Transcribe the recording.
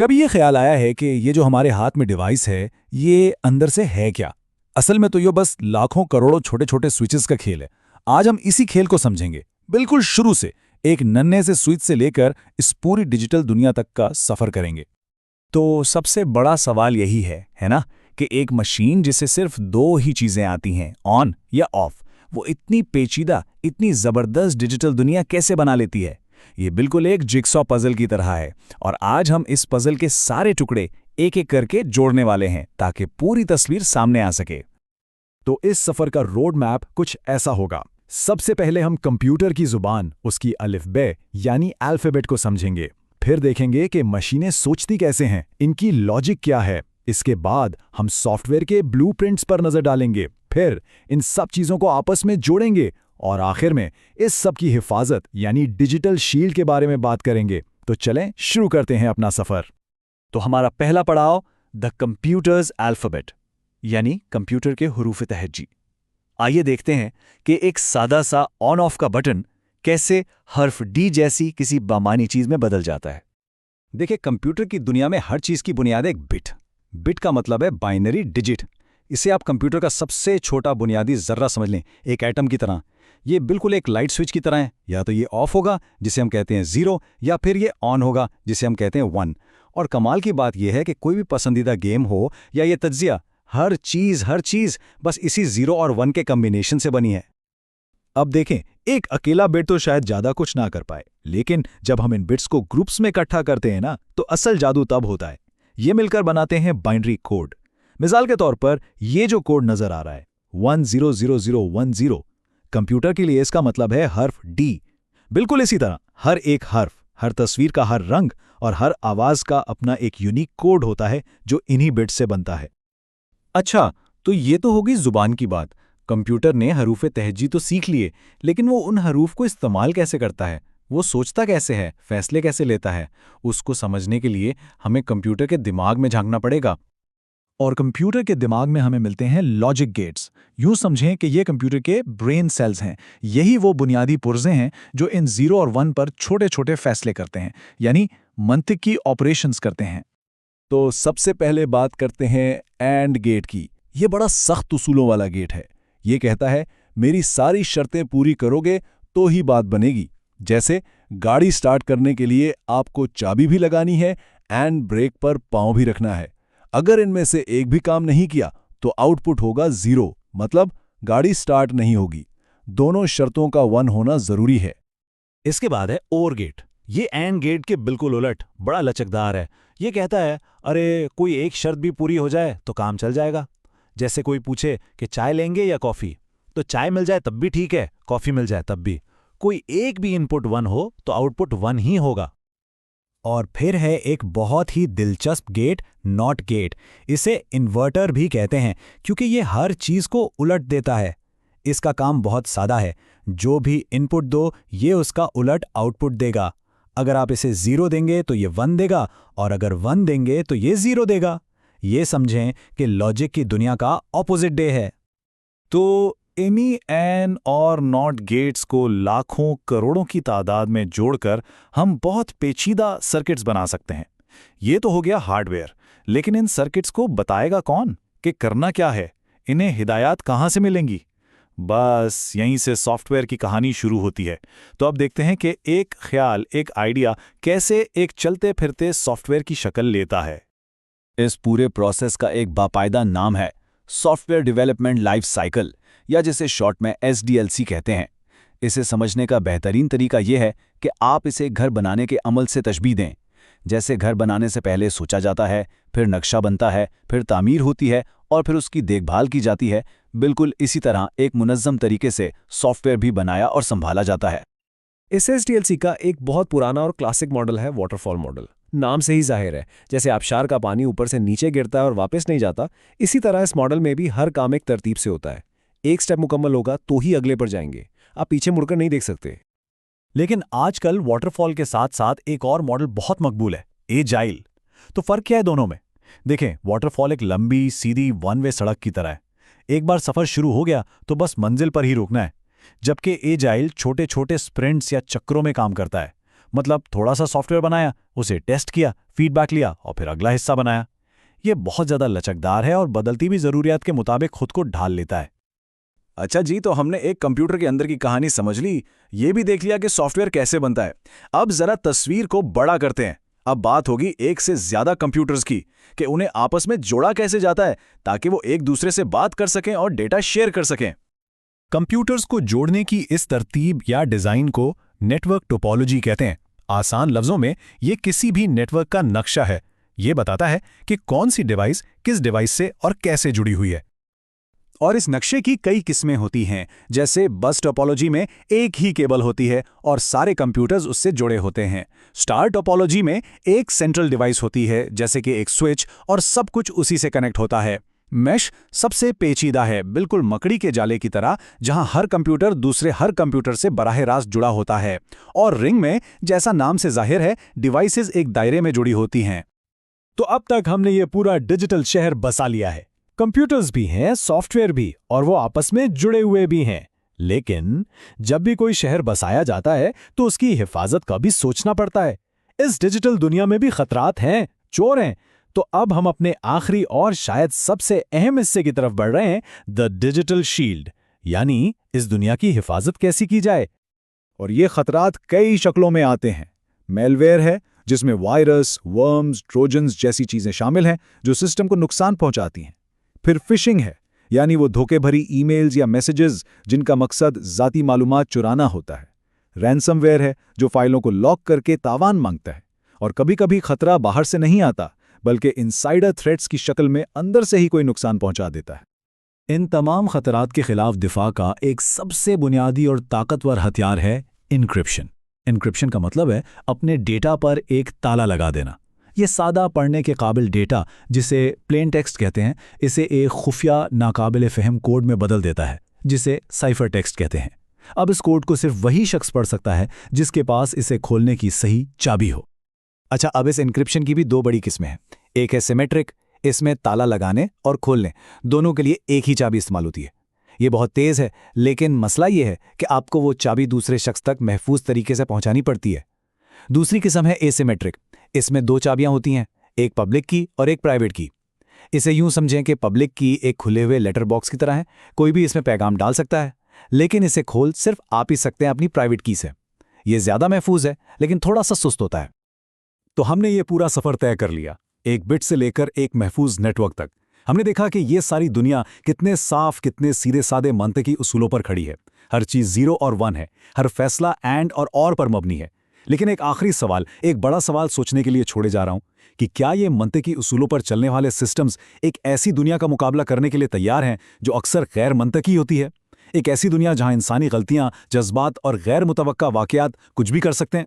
कभी ये ख्याल आया है कि ये जो हमारे हाथ में डिवाइस है, ये अंदर से है क्या? असल में तो ये बस लाखों करोड़ों छोटे छोटे स्विचेस का खेल है। आज हम इसी खेल को समझेंगे, बिल्कुल शुरू से, एक नन्हे से स्विच से लेकर इस पूरी डिजिटल दुनिया तक का सफर करेंगे। तो सबसे बड़ा सवाल यही है ना, कि एक मशीन जिसे सिर्फ दो ही चीजें आती हैं, ऑन या ऑफ, वो इतनी पेचीदा, इतनी जबरदस्त डिजिटल दुनिया कैसे बना लेती है। ये बिल्कुल एक जिगसॉ पजल की तरह है, और आज हम इस पजल के सारे टुकड़े एक एक करके जोड़ने वाले हैं ताकि पूरी तस्वीर सामने आ सके। तो इस सफर का रोड मैप कुछ ऐसा होगा। सबसे पहले हम कंप्यूटर की जुबान, उसकी अलिफ-बे यानी अल्फाबेट को समझेंगे। फिर देखेंगे कि मशीनें सोचती कैसे हैं, इनकी लॉजिक क्या है। इसके बाद हम सॉफ्टवेयर के ब्लूप्रिंट्स पर नजर डालेंगे, फिर इन सब चीजों को आपस में जोड़ेंगे और आखिर में इस सब की हिफाजत यानी डिजिटल शील्ड के बारे में बात करेंगे। तो चलें शुरू करते हैं अपना सफर। तो हमारा पहला पड़ाव, द कंप्यूटर्स अल्फाबेट, यानी कंप्यूटर के हुरूफ तहज्जी। आइए देखते हैं कि एक सादा सा ऑन ऑफ का बटन कैसे हर्फ डी जैसी किसी बामानी चीज में बदल जाता है। देखिए, कंप्यूटर की दुनिया में हर चीज की बुनियाद एक बिट। बिट का मतलब है बाइनरी डिजिट। इसे आप कंप्यूटर का सबसे छोटा बुनियादी जर्रा समझ लें, एक एटम की तरह। ये बिल्कुल एक लाइट स्विच की तरह है। या तो ये ऑफ होगा जिसे हम कहते हैं 0, या फिर ये ऑन होगा जिसे हम कहते हैं 1। और कमाल की बात यह है कि कोई भी पसंदीदा गेम हो या ये तज्जिया, हर चीज बस इसी 0 और 1 के कॉम्बिनेशन से बनी है। अब देखें, एक अकेला बिट तो शायद ज्यादा कुछ ना कर पाए, लेकिन जब हम इन बिट्स को ग्रुप्स में इकट्ठा करते हैं ना, तो असल जादू तब होता है। ये मिलकर बनाते हैं बाइनरी कोड। मिसाल के तौर पर ये जो कोड नजर आ रहा है 100010, कंप्यूटर के लिए इसका मतलब है हर्फ डी। बिल्कुल इसी तरह हर एक हर्फ, हर तस्वीर का हर रंग और हर आवाज का अपना एक यूनिक कोड होता है जो इन्हीं बिट्स से बनता है। अच्छा, तो ये तो होगी जुबान की बात। कंप्यूटर ने हरूफ तहज्जी तो सीख लिए, लेकिन वो उन हरूफ को इस्तेमाल कैसे करता है, वो सोचता कैसे है, फैसले कैसे लेता है, उसको समझने के लिए हमें कंप्यूटर के दिमाग में झांकना पड़ेगा। और कंप्यूटर के दिमाग में हमें मिलते हैं लॉजिक गेट्स। यूं समझें कि ये कंप्यूटर के ब्रेन सेल्स हैं। यही वो बुनियादी पुर्जे हैं जो इन 0 और 1 पर छोटे छोटे फैसले करते हैं, यानी मंतिकी ऑपरेशंस करते हैं। तो सबसे पहले बात करते हैं एंड गेट की। ये बड़ा सख्त उसूलों वाला गेट है। ये कहता है मेरी सारी शर्तें पूरी करोगे तो ही बात बनेगी। जैसे गाड़ी स्टार्ट करने के लिए आपको चाबी भी लगानी है एंड ब्रेक पर पांव भी रखना है। अगर इनमें से एक भी काम नहीं किया तो आउटपुट होगा 0, मतलब गाड़ी स्टार्ट नहीं होगी। दोनों शर्तों का 1 होना जरूरी है। इसके बाद है और गेट। ये एंड गेट के बिल्कुल उलट, बड़ा लचकदार है। ये कहता है अरे कोई एक शर्त भी पूरी हो जाए तो काम चल जाएगा। जैसे कोई पूछे कि चाय लेंगे या कॉफी, तो चाय मिल जाए तब भी ठीक है, कॉफी मिल जाए तब भी। कोई एक भी इनपुट 1 हो तो आउटपुट 1 ही होगा। और फिर है एक बहुत ही दिलचस्प गेट, नॉट गेट। इसे इन्वर्टर भी कहते हैं क्योंकि ये हर चीज को उलट देता है। इसका काम बहुत सादा है। जो भी इनपुट दो, ये उसका उलट आउटपुट देगा। अगर आप इसे 0 देंगे तो ये 1 देगा, और अगर 1 देंगे तो ये 0 देगा। ये समझें कि लॉजिक की दुनिया का ऑपोजिट डे है। तो इन्हीं एंड और नॉट गेट्स को लाखों करोड़ों की तादाद में जोड़कर हम बहुत पेचीदा सर्किट्स बना सकते हैं। ये तो हो गया हार्डवेयर, लेकिन इन सर्किट्स को बताएगा कौन कि करना क्या है? इन्हें हिदायत कहाँ से मिलेंगी? बस यहीं से सॉफ्टवेयर की कहानी शुरू होती है। तो अब देखते हैं कि एक ख्याल, एक आइडिया कैसे एक चलते फिरते सॉफ्टवेयर की शक्ल लेता है। इस पूरे प्रोसेस का एक बाकायदा नाम है सॉफ्टवेयर डेवलपमेंट लाइफ साइकिल, या जिसे शॉर्ट में SDLC कहते हैं। इसे समझने का बेहतरीन तरीका यह है कि आप इसे घर बनाने के अमल से तशबीह दें। जैसे घर बनाने से पहले सोचा जाता है, फिर नक्शा बनता है, फिर तामीर होती है और फिर उसकी देखभाल की जाती है, बिल्कुल इसी तरह एक मुनज़्ज़म तरीके से सॉफ्टवेयर भी बनाया और संभाला जाता है। इस SDLC का एक बहुत पुराना और क्लासिक मॉडल है वाटरफॉल मॉडल। नाम से ही जाहिर है, जैसे आबशार का पानी ऊपर से नीचे गिरता है और वापस नहीं जाता, इसी तरह इस मॉडल में भी हर काम एक तरतीब से होता है। एक स्टेप मुकम्मल होगा तो ही अगले पर जाएंगे। आप पीछे मुड़कर नहीं देख सकते। लेकिन आजकल वाटरफॉल के साथ साथ एक और मॉडल बहुत मकबूल है, एजाइल। तो फर्क क्या है दोनों में? देखें, वाटरफॉल एक लंबी सीधी 1 वे सड़क की तरह है। एक बार सफर शुरू हो गया तो बस मंजिल पर ही रुकना है, जबकि एजाइल छोटे छोटे स्प्रिंट्स या चक्रों में काम करता है। मतलब थोड़ा सा सॉफ्टवेयर बनाया, उसे टेस्ट किया, फीडबैक लिया और फिर अगला हिस्सा बनाया। ये बहुत ज़्यादा लचकदार है और बदलती भी ज़रूरियात के मुताबिक खुद को ढाल लेता है। अच्छा जी, तो हमने एक कंप्यूटर के अंदर की कहानी समझ ली, ये भी देख लिया कि सॉफ्टवेयर कैसे बनता है। अब जरा तस्वीर को बड़ा करते हैं। अब बात होगी एक से ज्यादा कंप्यूटर्स की, कि उन्हें आपस में जोड़ा कैसे जाता है ताकि वो एक दूसरे से बात कर सकें और डेटा शेयर कर सकें। कंप्यूटर्स को जोड़ने की इस तरतीब या डिज़ाइन को नेटवर्क टोपोलॉजी कहते हैं। आसान लफ्ज़ों में ये किसी भी नेटवर्क का नक्शा है। ये बताता है कि कौन सी डिवाइस किस डिवाइस से और कैसे जुड़ी हुई है। और इस नक्शे की कई किस्में होती हैं। जैसे बस टोपोलॉजी में एक ही केबल होती है और सारे कंप्यूटर्स उससे जुड़े होते हैं। स्टार टोपोलॉजी में एक सेंट्रल डिवाइस होती है, जैसे कि एक स्विच, और सब कुछ उसी से कनेक्ट होता है। मैश सबसे पेचीदा है, बिल्कुल मकड़ी के जाले की तरह, जहां हर कंप्यूटर दूसरे हर कंप्यूटर से बराह रास्त जुड़ा होता है। और रिंग में, जैसा नाम से जाहिर है, डिवाइसेस एक दायरे में जुड़ी होती हैं। तो अब तक हमने ये पूरा डिजिटल शहर बसा लिया है। कंप्यूटर्स भी हैं, सॉफ्टवेयर भी, और वो आपस में जुड़े हुए भी हैं। लेकिन जब भी कोई शहर बसाया जाता है तो उसकी हिफाजत का भी सोचना पड़ता है। इस डिजिटल दुनिया में भी खतरात हैं, चोर हैं। तो अब हम अपने आखिरी और शायद सबसे अहम हिस्से की तरफ बढ़ रहे हैं, द डिजिटल शील्ड, यानी इस दुनिया की हिफाजत कैसी की जाए। और ये खतरात कई शक्लों में आते हैं। मेलवेयर है, जिसमें वायरस, वर्म्स, ट्रोजन्स जैसी चीजें शामिल हैं जो सिस्टम को नुकसान पहुंचाती हैं। फिर फिशिंग है, यानी वो धोखे भरी ईमेल्स या मैसेजेस जिनका मकसद ज़ाती मालूमात चुराना होता है। रैंसमवेयर है, जो फाइलों को लॉक करके तावान मांगता है। और कभी कभी खतरा बाहर से नहीं आता, बल्कि इनसाइडर थ्रेट्स की शक्ल में अंदर से ही कोई नुकसान पहुंचा देता है। इन तमाम खतरात के खिलाफ दिफा का एक सबसे बुनियादी और ताकतवर हथियार है इनक्रिप्शन। इनक्रिप्शन का मतलब है अपने डेटा पर एक ताला लगा देना। ये सादा पढ़ने के काबिल डेटा, जिसे प्लेन टेक्स्ट कहते हैं, इसे एक खुफिया नाकाबिल फ़हम कोड में बदल देता है, जिसे साइफर टेक्स्ट कहते हैं। अब इस कोड को सिर्फ वही शख्स पढ़ सकता है जिसके पास इसे खोलने की सही चाबी हो। अच्छा, अब इस इनक्रिप्शन की भी दो बड़ी किस्में हैं। एक है सिमेट्रिक, इसमें ताला लगाने और खोलने दोनों के लिए एक ही चाबी इस्तेमाल होती है। ये बहुत तेज़ है, लेकिन मसला ये है कि आपको वो चाबी दूसरे शख्स तक महफूज तरीके से पहुंचानी पड़ती है। दूसरी किस्म है एसिमेट्रिक। इसमें दो चाबियां होती हैं, एक पब्लिक की और एक प्राइवेट की। इसे यूं समझें कि पब्लिक की एक खुले हुए लेटर बॉक्स की तरह है, कोई भी इसमें पैगाम डाल सकता है, लेकिन इसे खोल सिर्फ आप ही सकते हैं अपनी प्राइवेट की से। ये ज़्यादा महफूज है, लेकिन थोड़ा सा सुस्त होता है। तो हमने ये पूरा सफ़र तय कर लिया, एक बिट से लेकर एक महफूज नेटवर्क तक। हमने देखा कि ये सारी दुनिया कितने साफ, कितने सीधे सादे मंतकी उसूलों पर खड़ी है। हर चीज़ 0 और 1 है, हर फैसला एंड और पर मबनी है। लेकिन एक आखिरी सवाल, एक बड़ा सवाल सोचने के लिए छोड़े जा रहा हूं कि क्या ये मंतकी उसूलों पर चलने वाले सिस्टम्स एक ऐसी दुनिया का मुकाबला करने के लिए तैयार हैं जो अक्सर गैर मंतकी होती है? एक ऐसी दुनिया जहां इंसानी गलतियां, जज्बात और गैर मुतवक्का वाकयात कुछ भी कर सकते हैं?